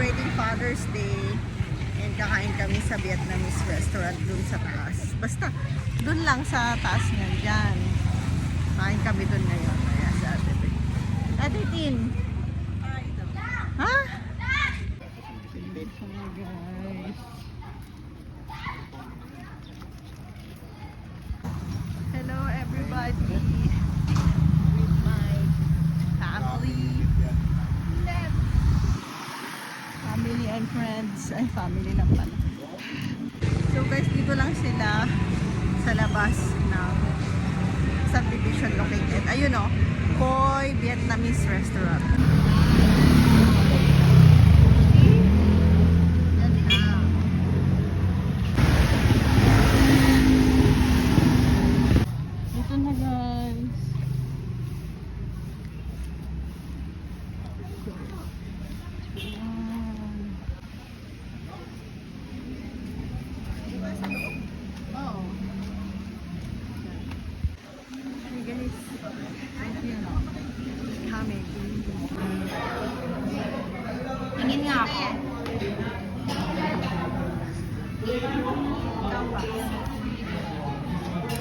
celebrating Father's Day. And kakain kami sa Vietnamese restaurant dun sa taas. Basta, dun lang sa taas nga dyan. Kain kami dun ngayon. Kaya sa Ate Tin. Ha? Guys. Hello everybody. With my family. Family and friends. Ay, family lang pala. So guys, dito lang sila sa labas ng subdivision located. Ayun o, Khoi Vietnamese Restaurant. Ito na guys. Oh. Hey guys, I'm here now. Coming. Tingin nga ako.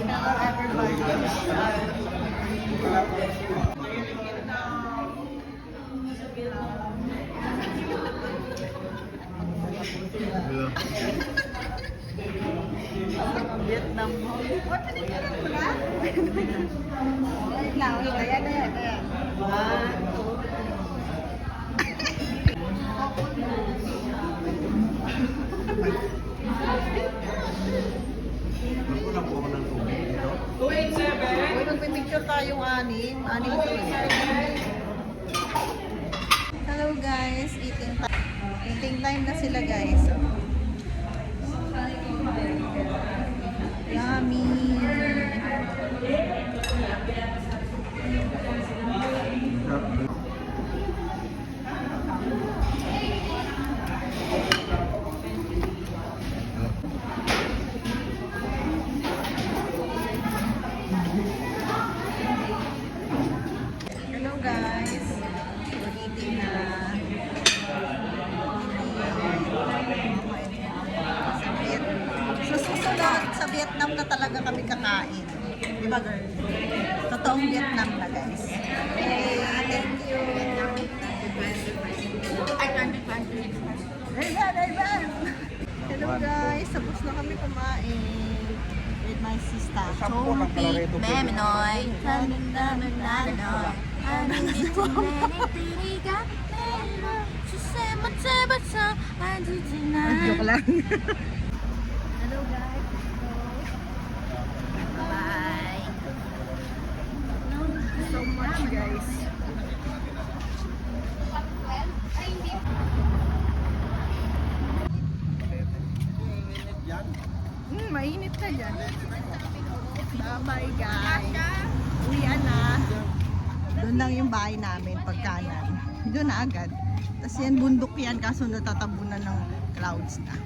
Hello everybody. Vietnam. What did you do? Wait lang, ayan. Uy, magpipicture tayong anim. Anim ito eh. Hello guys, eating time. Eating time na sila guys. Yummy. Hello guys. We're eating na. So susunod sa Vietnam na talaga kami kakain. Di ba girl? Totoong Vietnam na guys. Okay, thank you. Ayban! Hello guys, tapos na kami kumain with my sister. Sophie, Meminoy, Tandananoy, Anitiniga, Meminoy, Susematebasa, Antitina. Joke lang. Hello guys. Bye. So much guys. Mainit na dyan. Bye-bye guys. Uwian na. Doon lang yung bahay namin pagkanan. Doon na agad. Tapos yan bundok yan kaso natatabunan ng clouds na.